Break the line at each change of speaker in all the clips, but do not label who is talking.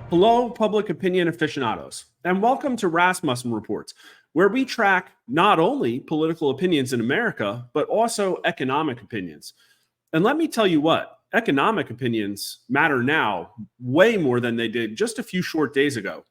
Hello, public opinion aficionados, and welcome to Rasmussen Reports, where we track not only political opinions in America, but also economic opinions. And let me tell you what, economic opinions matter now way more than they did just a few short days ago.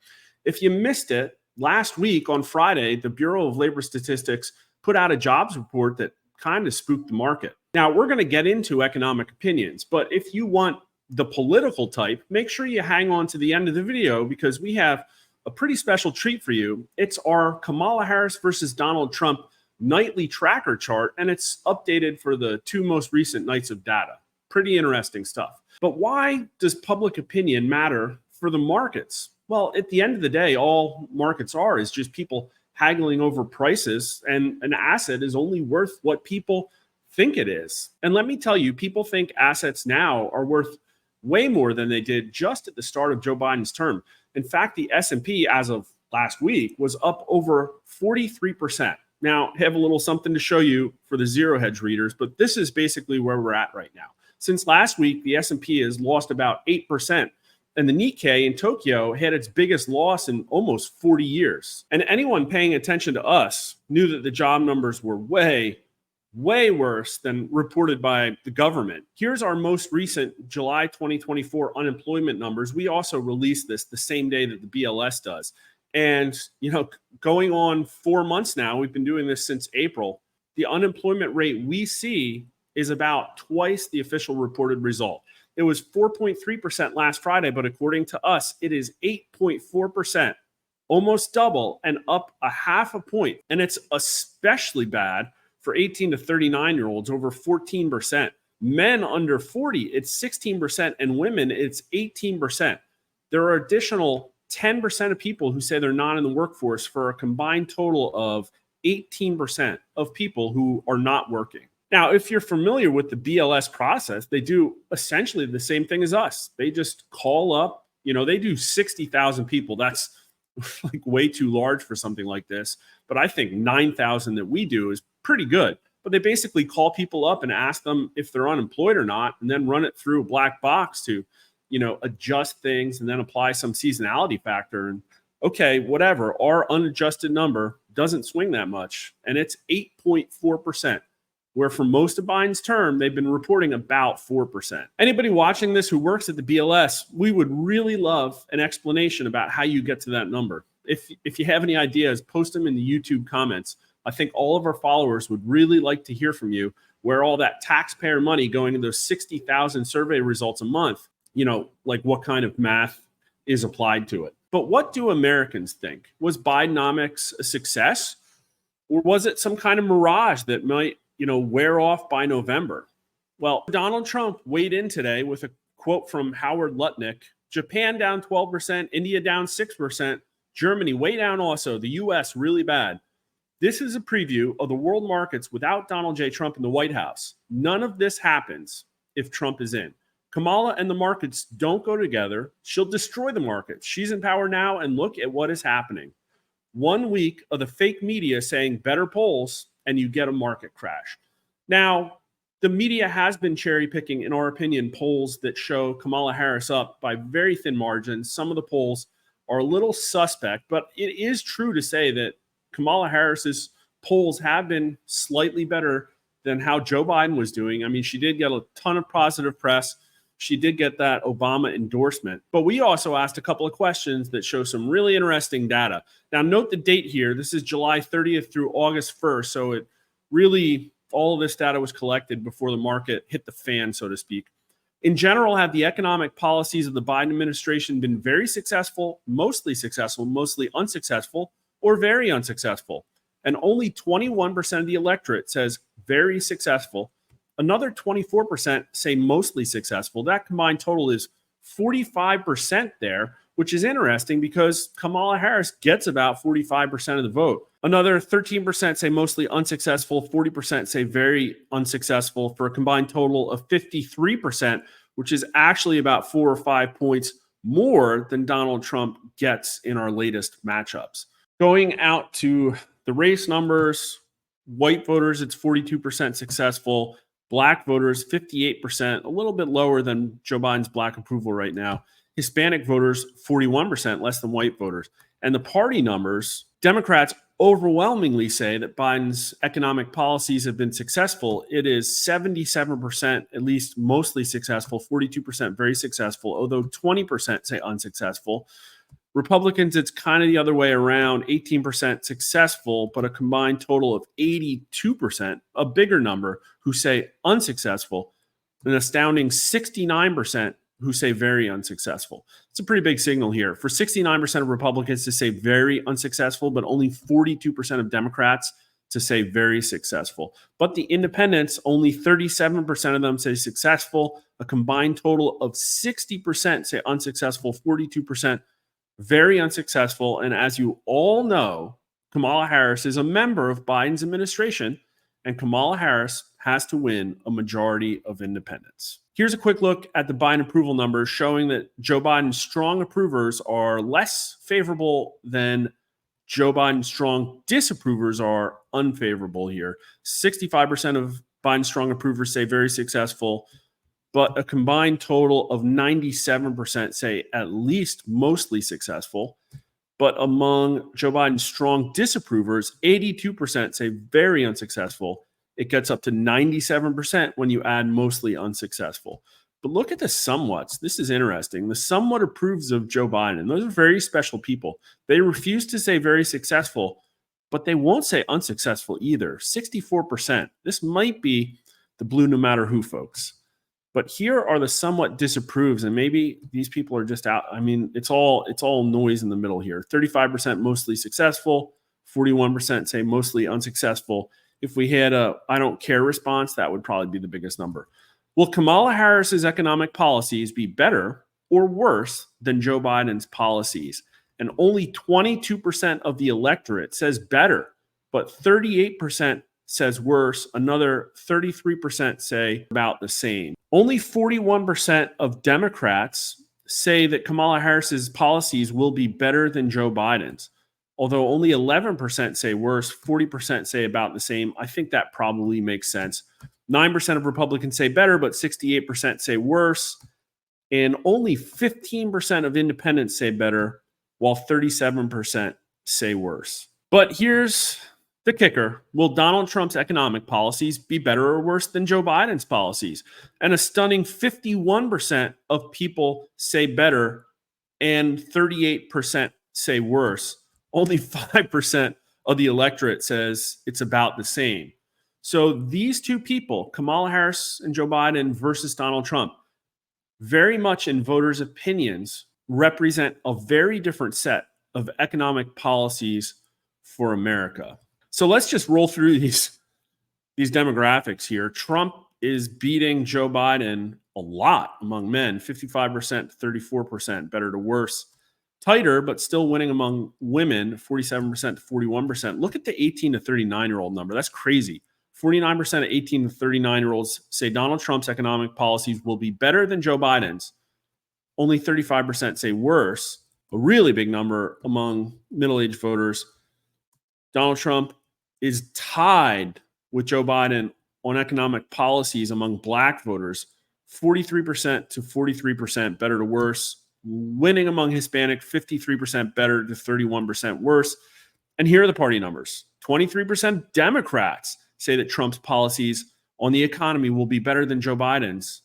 If you missed it, last week on Friday, the Bureau of Labor Statistics put out a jobs report that kind of spooked the market. Now, we're going to get into economic opinions, but if you want the political type, make sure you hang on to the end of the video because we have a pretty special treat for you. It's our Kamala Harris versus Donald Trump nightly tracker chart, and it's updated for the two most recent nights of data. Pretty interesting stuff. But why does public opinion matter for the markets? Well, at the end of the day, all markets are is just people haggling over prices, and an asset is only worth what people think it is. And let me tell you, people think assets now are worth way more than they did just at the start of Joe Biden's term. In fact, the S&P as of last week was up over 43%. Now, I have a little something to show you for the zero hedge readers, but this is basically where we're at right now. Since last week, the S&P has lost about 8%, and the Nikkei in Tokyo had its biggest loss in almost 40 years. And anyone paying attention to us knew that the job numbers were way worse than reported by the government. Here's our most recent July 2024 unemployment numbers. We also released this the same day that the BLS does. And, going on 4 months now, we've been doing this since April. The unemployment rate we see is about twice the official reported result. It was 4.3% last Friday, but according to us, it is 8.4%, almost double and up a half a point. And it's especially bad for 18 to 39-year-olds, over 14%. Men under 40, it's 16%, and women, it's 18%. There are additional 10% of people who say they're not in the workforce for a combined total of 18% of people who are not working. Now, if you're familiar with the BLS process, they do essentially the same thing as us. They just call up, they do 60,000 people. That's like way too large for something like this. But I think 9,000 that we do is pretty good. But they basically call people up and ask them if they're unemployed or not, and then run it through a black box to, adjust things and then apply some seasonality factor. And okay, whatever, our unadjusted number doesn't swing that much. And it's 8.4%. Where for most of Biden's term, they've been reporting about 4%. Anybody watching this who works at the BLS, we would really love an explanation about how you get to that number. If you have any ideas, post them in the YouTube comments. I think all of our followers would really like to hear from you where all that taxpayer money going into those 60,000 survey results a month, like what kind of math is applied to it. But what do Americans think? Was Bidenomics a success? Or was it some kind of mirage that might wear off by November? Well, Donald Trump weighed in today with a quote from Howard Lutnick: Japan down 12%, India down 6%, Germany way down also, the US really bad. This is a preview of the world markets without Donald J. Trump in the White House. None of this happens if Trump is in. Kamala and the markets don't go together. She'll destroy the markets. She's in power now, and look at what is happening. 1 week of the fake media saying better polls, and you get a market crash. Now, the media has been cherry picking, in our opinion, polls that show Kamala Harris up by very thin margins. Some of the polls are a little suspect, but it is true to say that Kamala Harris's polls have been slightly better than how Joe Biden was doing. I mean, she did get a ton of positive press. She did get that Obama endorsement. But we also asked a couple of questions that show some really interesting data. Now, note the date here. This is July 30th through August 1st. So it really, all of this data was collected before the market hit the fan, so to speak. In general, have the economic policies of the Biden administration been very successful, mostly unsuccessful, or very unsuccessful? And only 21% of the electorate says very successful. Another 24% say mostly successful. That combined total is 45% there, which is interesting because Kamala Harris gets about 45% of the vote. Another 13% say mostly unsuccessful, 40% say very unsuccessful, for a combined total of 53%, which is actually about 4 or 5 points more than Donald Trump gets in our latest matchups. Going out to the race numbers, white voters, it's 42% successful. Black voters, 58%, a little bit lower than Joe Biden's black approval right now. Hispanic voters, 41%, less than white voters. And the party numbers, Democrats overwhelmingly say that Biden's economic policies have been successful. It is 77%, at least mostly successful, 42% very successful, although 20% say unsuccessful. Republicans, it's kind of the other way around, 18% successful, but a combined total of 82%, a bigger number, who say unsuccessful, an astounding 69% who say very unsuccessful. It's a pretty big signal here. For 69% of Republicans to say very unsuccessful, but only 42% of Democrats to say very successful. But the independents, only 37% of them say successful, a combined total of 60% say unsuccessful, 42% very unsuccessful. And as you all know, Kamala Harris is a member of Biden's administration, and Kamala Harris has to win a majority of independents. Here's a quick look at the Biden approval numbers showing that Joe Biden's strong approvers are less favorable than Joe Biden's strong disapprovers are unfavorable here. 65% of Biden's strong approvers say very successful, but a combined total of 97% say at least mostly successful. But among Joe Biden's strong disapprovers, 82% say very unsuccessful. It gets up to 97% when you add mostly unsuccessful. But look at the somewhats. This is interesting. The somewhat approves of Joe Biden. Those are very special people. They refuse to say very successful, but they won't say unsuccessful either. 64%. This might be the blue no matter who folks. But here are the somewhat disapproves, and maybe these people are just out. I mean, it's all noise in the middle here. 35% mostly successful, 41% say mostly unsuccessful. If we had a I don't care response, that would probably be the biggest number. Will Kamala Harris's economic policies be better or worse than Joe Biden's policies? And only 22% of the electorate says better, but 38% says worse. Another 33% say about the same. Only 41% of Democrats say that Kamala Harris's policies will be better than Joe Biden's. Although only 11% say worse, 40% say about the same. I think that probably makes sense. 9% of Republicans say better, but 68% say worse. And only 15% of independents say better, while 37% say worse. But here's the kicker. Will Donald Trump's economic policies be better or worse than Joe Biden's policies? And a stunning 51% of people say better and 38% say worse. Only 5% of the electorate says it's about the same. So these two people, Kamala Harris and Joe Biden versus Donald Trump, very much in voters' opinions, represent a very different set of economic policies for America. So let's just roll through these demographics here. Trump is beating Joe Biden a lot among men, 55% to 34%, better to worse. Tighter, but still winning among women, 47% to 41%. Look at the 18 to 39-year-old number. That's crazy. 49% of 18 to 39-year-olds say Donald Trump's economic policies will be better than Joe Biden's. Only 35% say worse. A really big number among middle-aged voters. Donald Trump is tied with Joe Biden on economic policies among black voters, 43% to 43%, better to worse. Winning among Hispanic, 53% better to 31% worse. And here are the party numbers. 23% Democrats say that Trump's policies on the economy will be better than Joe Biden's.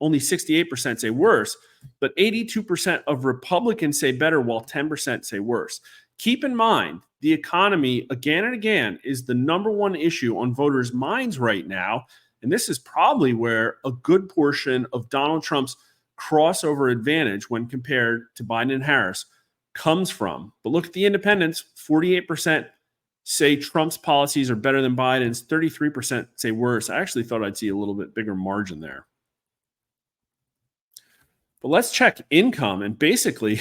Only 68% say worse, but 82% of Republicans say better, while 10% say worse. Keep in mind, the economy, again and again, is the number one issue on voters' minds right now. And this is probably where a good portion of Donald Trump's crossover advantage when compared to Biden and Harris comes from. But look at the independents. 48% say Trump's policies are better than Biden's. 33% say worse. I actually thought I'd see a little bit bigger margin there. But let's check income. And basically,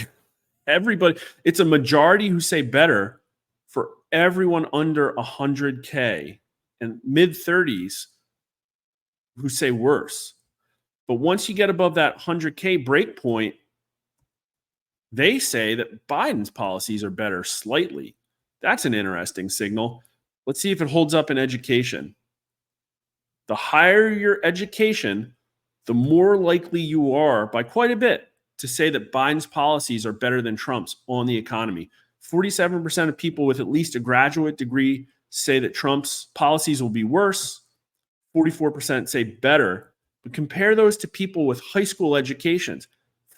everybody, it's a majority who say better for everyone under 100K and mid-30s who say worse. But once you get above that 100K break point, they say that Biden's policies are better slightly. That's an interesting signal. Let's see if it holds up in education. The higher your education, the more likely you are, by quite a bit, to say that Biden's policies are better than Trump's on the economy. 47% of people with at least a graduate degree say that Trump's policies will be worse. 44% say better. But compare those to people with high school educations.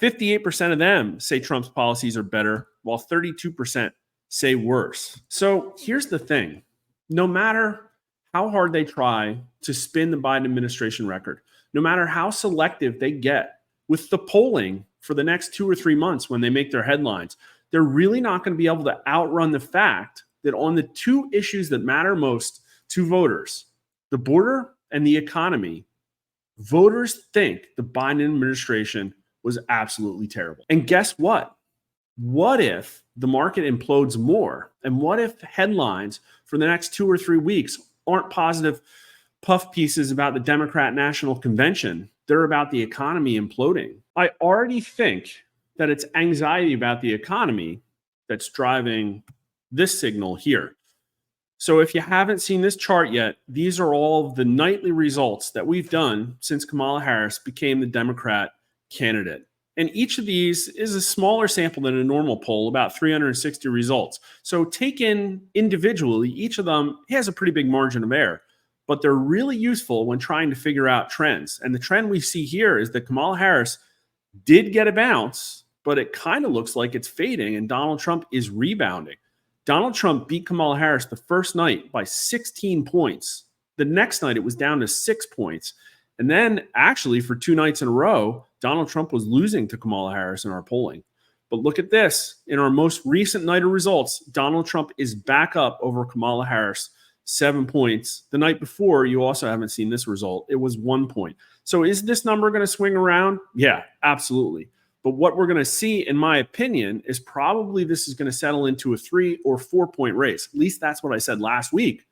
58% of them say Trump's policies are better, while 32% say worse. So here's the thing. No matter how hard they try to spin the Biden administration record, no matter how selective they get with the polling for the next 2 or 3 months when they make their headlines, they're really not going to be able to outrun the fact that on the two issues that matter most to voters, the border and the economy, voters think the Biden administration was absolutely terrible. And guess what? What if the market implodes more? And what if headlines for the next 2 or 3 weeks aren't positive puff pieces about the Democrat National Convention? They're about the economy imploding. I already think that it's anxiety about the economy that's driving this signal here. So if you haven't seen this chart yet, these are all the nightly results that we've done since Kamala Harris became the Democrat candidate. And each of these is a smaller sample than a normal poll, about 360 results. So taken individually, each of them has a pretty big margin of error, but they're really useful when trying to figure out trends. And the trend we see here is that Kamala Harris did get a bounce, but it kind of looks like it's fading and Donald Trump is rebounding. Donald Trump beat Kamala Harris the first night by 16 points. The next night, it was down to 6 points. And then actually for 2 nights in a row, Donald Trump was losing to Kamala Harris in our polling. But look at this. In our most recent night of results, Donald Trump is back up over Kamala Harris, 7 points. The night before, you also haven't seen this result. It was 1 point. So is this number going to swing around? Yeah, absolutely. But what we're going to see, in my opinion, is probably this is going to settle into a 3 or 4 point race. At least that's what I said last week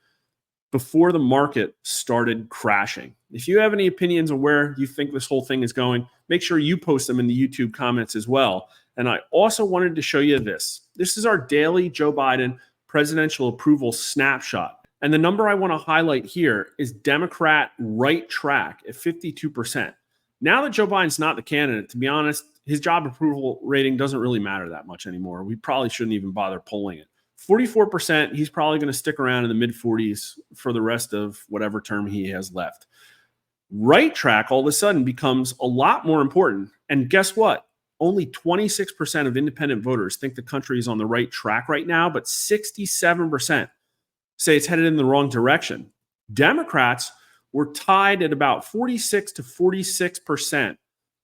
before the market started crashing. If you have any opinions on where you think this whole thing is going, make sure you post them in the YouTube comments as well. And I also wanted to show you this. This is our daily Joe Biden presidential approval snapshot. And the number I want to highlight here is Democrat right track at 52%. Now that Joe Biden's not the candidate, to be honest, his job approval rating doesn't really matter that much anymore. We probably shouldn't even bother polling it. 44%, he's probably going to stick around in the mid-40s for the rest of whatever term he has left. Right track all of a sudden becomes a lot more important. And guess what? Only 26% of independent voters think the country is on the right track right now, but 67% say it's headed in the wrong direction. Democrats were tied at about 46 to 46%,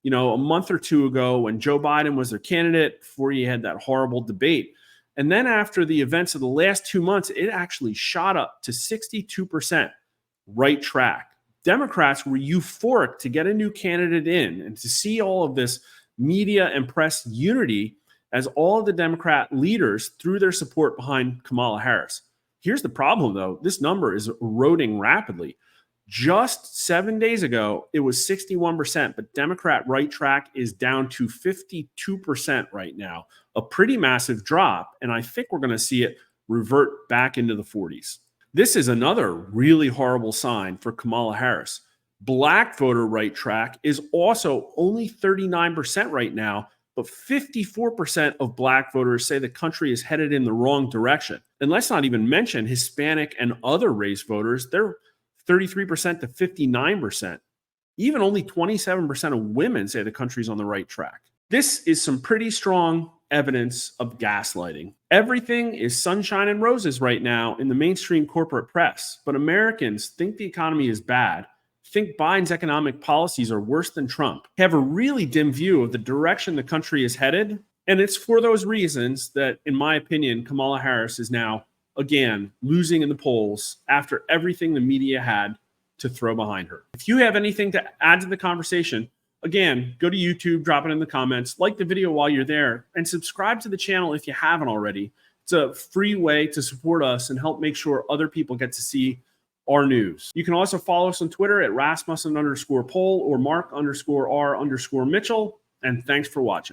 a month or two ago when Joe Biden was their candidate before he had that horrible debate. And then after the events of the last 2 months, it actually shot up to 62% right track. Democrats were euphoric to get a new candidate in and to see all of this media and press unity as all of the Democrat leaders threw their support behind Kamala Harris. Here's the problem, though. This number is eroding rapidly. Just 7 days ago, it was 61%, but Democrat right track is down to 52% right now, a pretty massive drop. And I think we're going to see it revert back into the 40s. This is another really horrible sign for Kamala Harris. Black voter right track is also only 39% right now, but 54% of black voters say the country is headed in the wrong direction. And let's not even mention Hispanic and other race voters. They're 33% to 59%. Even only 27% of women say the country's on the right track. This is some pretty strong evidence of gaslighting. Everything is sunshine and roses right now in the mainstream corporate press, but Americans think the economy is bad, think Biden's economic policies are worse than Trump, have a really dim view of the direction the country is headed. And it's for those reasons that, in my opinion, Kamala Harris is now, again, losing in the polls after everything the media had to throw behind her. If you have anything to add to the conversation, again, go to YouTube, drop it in the comments, like the video while you're there, and subscribe to the channel if you haven't already. It's a free way to support us and help make sure other people get to see our news. You can also follow us on Twitter at Rasmussen_poll or Mark_R_Mitchell. And thanks for watching.